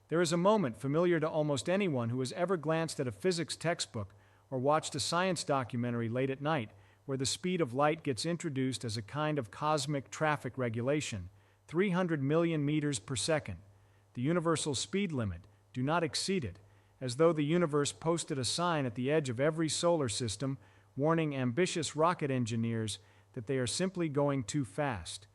There is a moment familiar to almost anyone who has ever glanced at a physics textbook or watched a science documentary late at night where the speed of light gets introduced as a kind of cosmic traffic regulation, 300 million meters per second. The universal speed limit, do not exceed it, as though the universe posted a sign at the edge of every solar system warning ambitious rocket engineers that they are simply going too fast.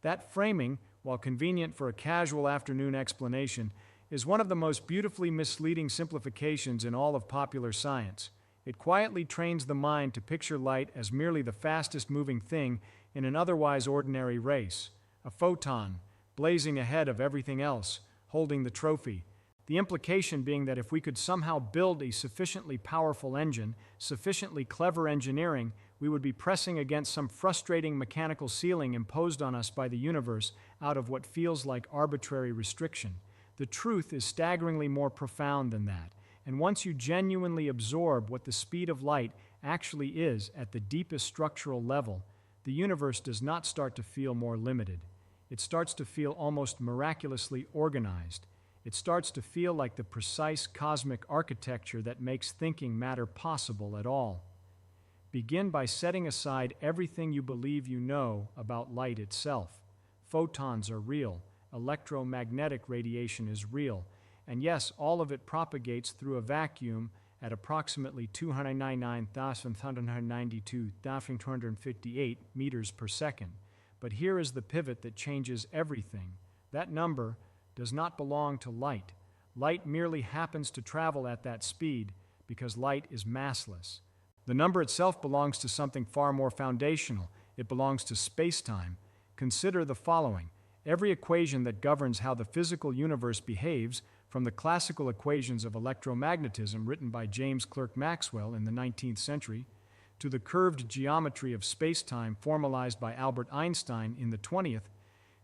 That framing, while convenient for a casual afternoon explanation, is one of the most beautifully misleading simplifications in all of popular science. It quietly trains the mind to picture light as merely the fastest moving thing in an otherwise ordinary race, a photon, blazing ahead of everything else, holding the trophy. The implication being that if we could somehow build a sufficiently powerful engine, sufficiently clever engineering, we would be pressing against some frustrating mechanical ceiling imposed on us by the universe out of what feels like arbitrary restriction. The truth is staggeringly more profound than that, and once you genuinely absorb what the speed of light actually is at the deepest structural level, the universe does not start to feel more limited. It starts to feel almost miraculously organized. It starts to feel like the precise cosmic architecture that makes thinking matter possible at all. Begin by setting aside everything you believe you know about light itself. Photons are real, electromagnetic radiation is real, and yes, all of it propagates through a vacuum at approximately 299,792,258 meters per second. But here is the pivot that changes everything. That number does not belong to light. Light merely happens to travel at that speed because light is massless. The number itself belongs to something far more foundational. It belongs to spacetime. Consider the following. Every equation that governs how the physical universe behaves, from the classical equations of electromagnetism written by James Clerk Maxwell in the 19th century, to the curved geometry of spacetime formalized by Albert Einstein in the 20th,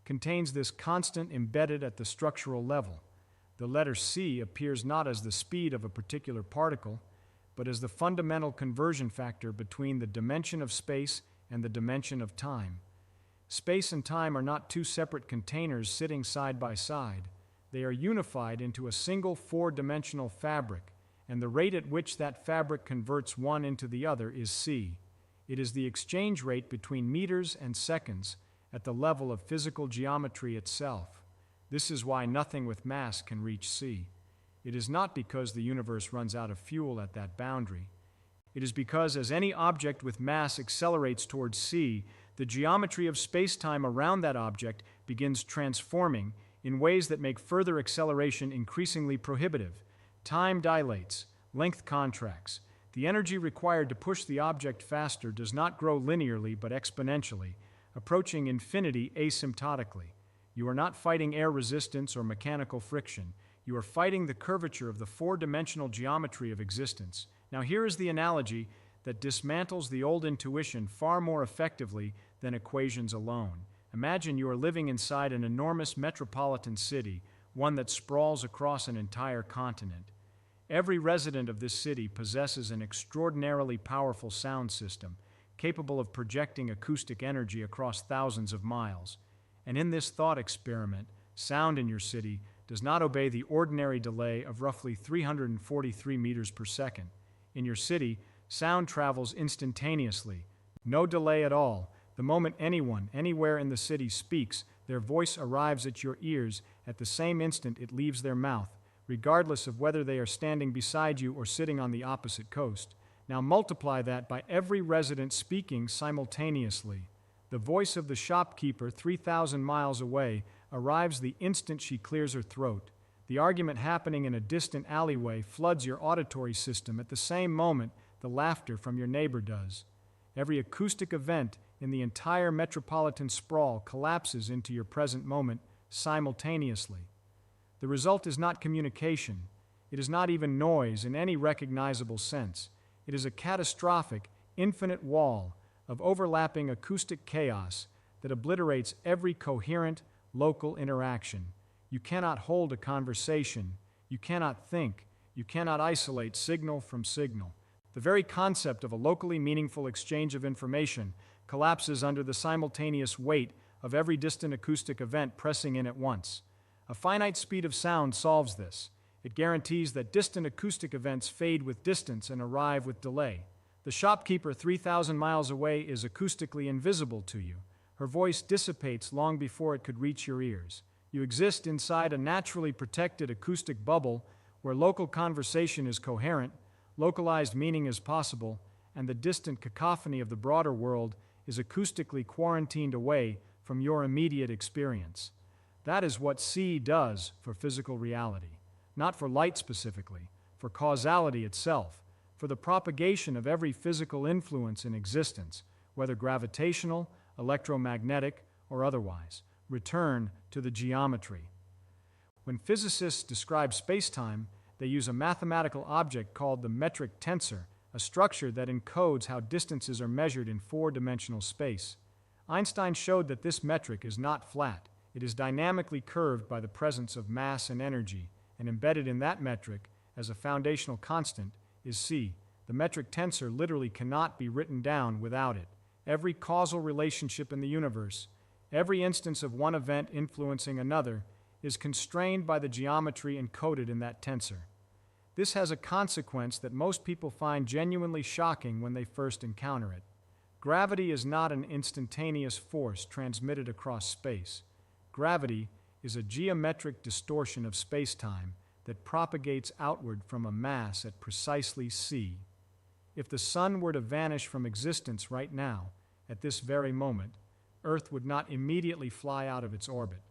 contains this constant embedded at the structural level. The letter c appears not as the speed of a particular particle, but as the fundamental conversion factor between the dimension of space and the dimension of time. Space and time are not two separate containers sitting side by side. They are unified into a single four-dimensional fabric, and the rate at which that fabric converts one into the other is c. It is the exchange rate between meters and seconds at the level of physical geometry itself. This is why nothing with mass can reach c. It is not because the universe runs out of fuel at that boundary. It is because as any object with mass accelerates towards c, the geometry of space-time around that object begins transforming in ways that make further acceleration increasingly prohibitive. Time dilates, length contracts. The energy required to push the object faster does not grow linearly but exponentially, approaching infinity asymptotically. You are not fighting air resistance or mechanical friction. You are fighting the curvature of the four-dimensional geometry of existence. Now here is the analogy that dismantles the old intuition far more effectively than equations alone. Imagine you are living inside an enormous metropolitan city, one that sprawls across an entire continent. Every resident of this city possesses an extraordinarily powerful sound system, capable of projecting acoustic energy across thousands of miles. And in this thought experiment, sound in your city does not obey the ordinary delay of roughly 343 meters per second. In your city, sound travels instantaneously, no delay at all. The moment anyone, anywhere in the city speaks, their voice arrives at your ears at the same instant it leaves their mouth, regardless of whether they are standing beside you or sitting on the opposite coast. Now multiply that by every resident speaking simultaneously. The voice of the shopkeeper 3,000 miles away arrives the instant she clears her throat. The argument happening in a distant alleyway floods your auditory system at the same moment the laughter from your neighbor does. Every acoustic event in the entire metropolitan sprawl collapses into your present moment simultaneously. The result is not communication. It is not even noise in any recognizable sense. It is a catastrophic, infinite wall of overlapping acoustic chaos that obliterates every coherent, local interaction. You cannot hold a conversation. You cannot think. You cannot isolate signal from signal. The very concept of a locally meaningful exchange of information collapses under the simultaneous weight of every distant acoustic event pressing in at once. A finite speed of sound solves this. It guarantees that distant acoustic events fade with distance and arrive with delay. The shopkeeper 3,000 miles away is acoustically invisible to you. Her voice dissipates long before it could reach your ears. You exist inside a naturally protected acoustic bubble where local conversation is coherent, localized meaning is possible, and the distant cacophony of the broader world is acoustically quarantined away from your immediate experience. That is what C does for physical reality, not for light specifically, for causality itself, for the propagation of every physical influence in existence, whether gravitational, electromagnetic, or otherwise. Return to the geometry. When physicists describe spacetime, they use a mathematical object called the metric tensor, a structure that encodes how distances are measured in four-dimensional space. Einstein showed that this metric is not flat. It is dynamically curved by the presence of mass and energy, and embedded in that metric, as a foundational constant, is c. The metric tensor literally cannot be written down without it. Every causal relationship in the universe, every instance of one event influencing another, is constrained by the geometry encoded in that tensor. This has a consequence that most people find genuinely shocking when they first encounter it. Gravity is not an instantaneous force transmitted across space. Gravity is a geometric distortion of spacetime that propagates outward from a mass at precisely c. If the sun were to vanish from existence right now, at this very moment, Earth would not immediately fly out of its orbit.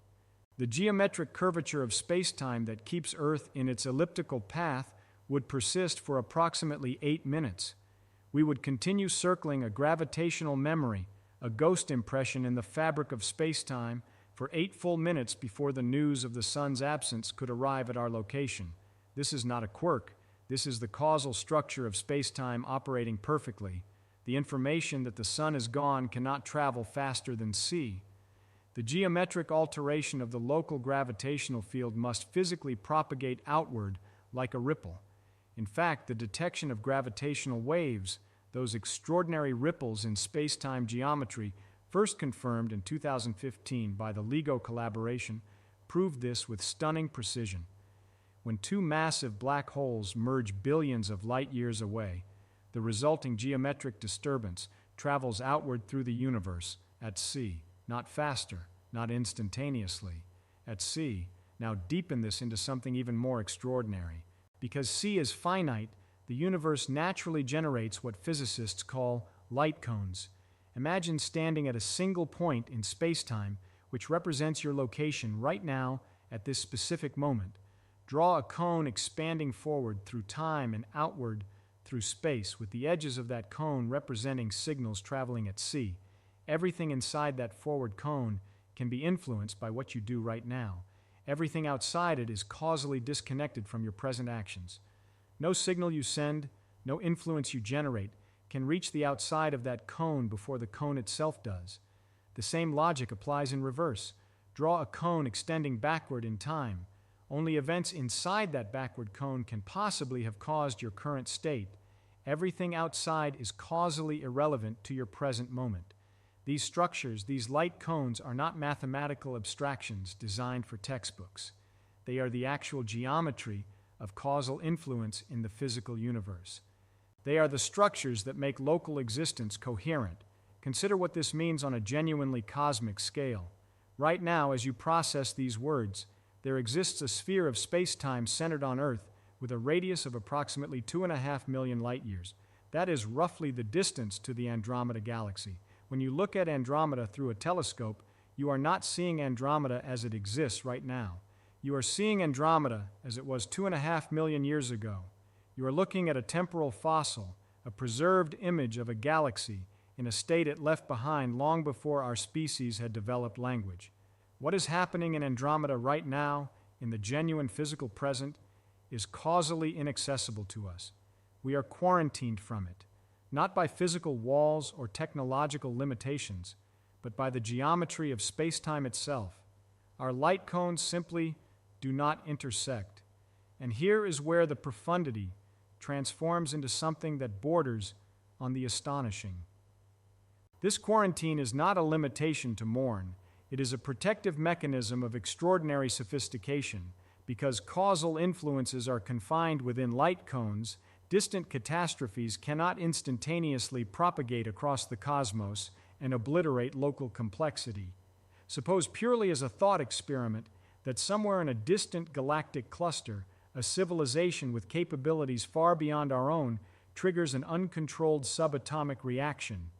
The geometric curvature of spacetime that keeps Earth in its elliptical path would persist for approximately 8 minutes. We would continue circling a gravitational memory, a ghost impression in the fabric of spacetime, for 8 full minutes before the news of the sun's absence could arrive at our location. This is not a quirk. This is the causal structure of spacetime operating perfectly. The information that the sun is gone cannot travel faster than c. The geometric alteration of the local gravitational field must physically propagate outward like a ripple. In fact, the detection of gravitational waves, those extraordinary ripples in spacetime geometry, first confirmed in 2015 by the LIGO collaboration, proved this with stunning precision. When two massive black holes merge billions of light years away, the resulting geometric disturbance travels outward through the universe at c, not faster, not instantaneously. At c, now deepen this into something even more extraordinary. Because c is finite, the universe naturally generates what physicists call lightcones. Imagine standing at a single point in spacetime, which represents your location right now at this specific moment. Draw a cone expanding forward through time and outward through space, with the edges of that cone representing signals traveling at c. Everything inside that forward cone can be influenced by what you do right now. Everything outside it is causally disconnected from your present actions. No signal you send, no influence you generate, can reach the outside of that cone before the cone itself does. The same logic applies in reverse. Draw a cone extending backward in time. Only events inside that backward cone can possibly have caused your current state. Everything outside is causally irrelevant to your present moment. These structures, these light cones, are not mathematical abstractions designed for textbooks. They are the actual geometry of causal influence in the physical universe. They are the structures that make local existence coherent. Consider what this means on a genuinely cosmic scale. Right now, as you process these words, there exists a sphere of space-time centered on Earth with a radius of approximately 2.5 million light-years. That is roughly the distance to the Andromeda galaxy. When you look at Andromeda through a telescope, you are not seeing Andromeda as it exists right now. You are seeing Andromeda as it was 2.5 million years ago. You are looking at a temporal fossil, a preserved image of a galaxy in a state it left behind long before our species had developed language. What is happening in Andromeda right now, in the genuine physical present, is causally inaccessible to us. We are quarantined from it, not by physical walls or technological limitations, but by the geometry of spacetime itself. Our light cones simply do not intersect. And here is where the profundity transforms into something that borders on the astonishing. This quarantine is not a limitation to mourn. It is a protective mechanism of extraordinary sophistication. Because causal influences are confined within light cones, distant catastrophes cannot instantaneously propagate across the cosmos and obliterate local complexity. Suppose purely as a thought experiment that somewhere in a distant galactic cluster, a civilization with capabilities far beyond our own triggers an uncontrolled subatomic reaction,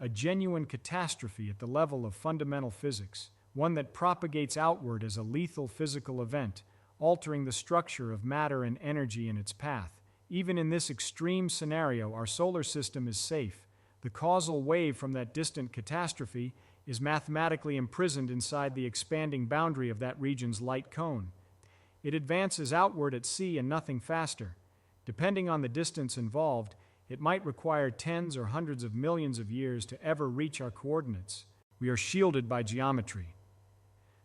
a genuine catastrophe at the level of fundamental physics, one that propagates outward as a lethal physical event, altering the structure of matter and energy in its path. Even in this extreme scenario, our solar system is safe. The causal wave from that distant catastrophe is mathematically imprisoned inside the expanding boundary of that region's light cone. It advances outward at sea and nothing faster. Depending on the distance involved, it might require tens or hundreds of millions of years to ever reach our coordinates. We are shielded by geometry.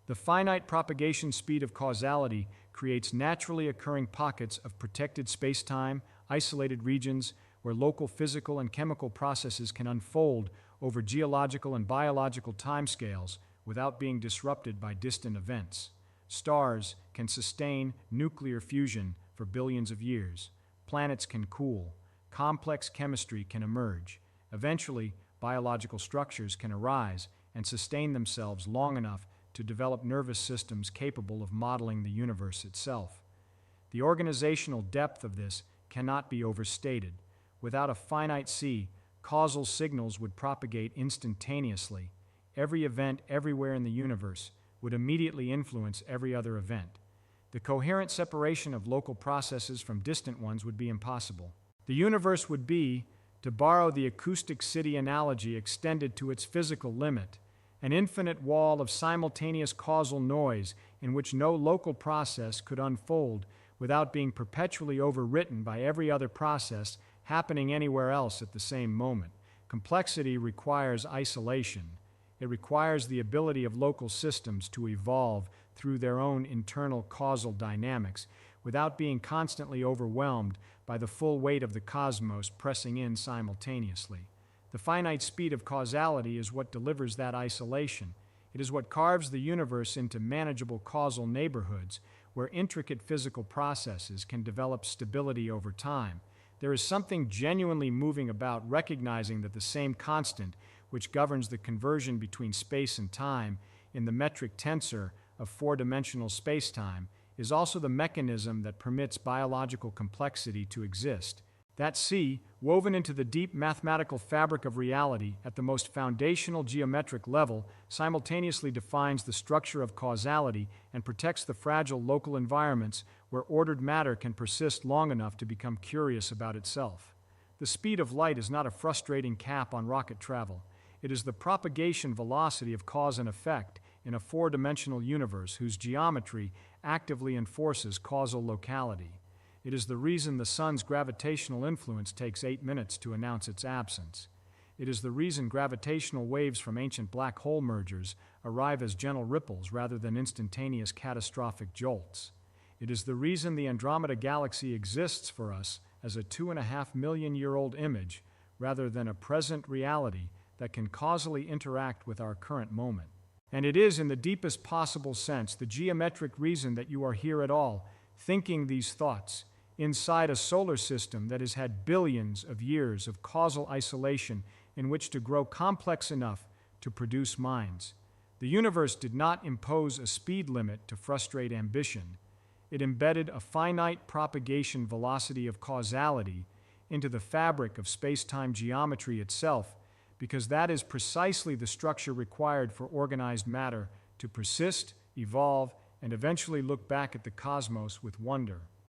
The finite propagation speed of causality creates naturally occurring pockets of protected spacetime, isolated regions where local physical and chemical processes can unfold over geological and biological timescales without being disrupted by distant events. Stars can sustain nuclear fusion for billions of years. Planets can cool. Complex chemistry can emerge. Eventually, biological structures can arise and sustain themselves long enough to develop nervous systems capable of modeling the universe itself. The organizational depth of this cannot be overstated. Without a finite sea, causal signals would propagate instantaneously. Every event everywhere in the universe would immediately influence every other event. The coherent separation of local processes from distant ones would be impossible. The universe would be, to borrow the acoustic city analogy extended to its physical limit, an infinite wall of simultaneous causal noise in which no local process could unfold without being perpetually overwritten by every other process happening anywhere else at the same moment. Complexity requires isolation. It requires the ability of local systems to evolve through their own internal causal dynamics without being constantly overwhelmed by the full weight of the cosmos pressing in simultaneously. The finite speed of causality is what delivers that isolation. It is what carves the universe into manageable causal neighborhoods where intricate physical processes can develop stability over time. There is something genuinely moving about recognizing that the same constant which governs the conversion between space and time in the metric tensor of four-dimensional spacetime is also the mechanism that permits biological complexity to exist. That C, woven into the deep mathematical fabric of reality at the most foundational geometric level, simultaneously defines the structure of causality and protects the fragile local environments where ordered matter can persist long enough to become curious about itself. The speed of light is not a frustrating cap on rocket travel. It is the propagation velocity of cause and effect in a four-dimensional universe whose geometry actively enforces causal locality. It is the reason the sun's gravitational influence takes 8 minutes to announce its absence. It is the reason gravitational waves from ancient black hole mergers arrive as gentle ripples rather than instantaneous catastrophic jolts. It is the reason the Andromeda Galaxy exists for us as a 2.5 million-year-old image rather than a present reality that can causally interact with our current moment. And it is, in the deepest possible sense, the geometric reason that you are here at all, thinking these thoughts, inside a solar system that has had billions of years of causal isolation in which to grow complex enough to produce minds. The universe did not impose a speed limit to frustrate ambition. It embedded a finite propagation velocity of causality into the fabric of space-time geometry itself, because that is precisely the structure required for organized matter to persist, evolve, and eventually look back at the cosmos with wonder.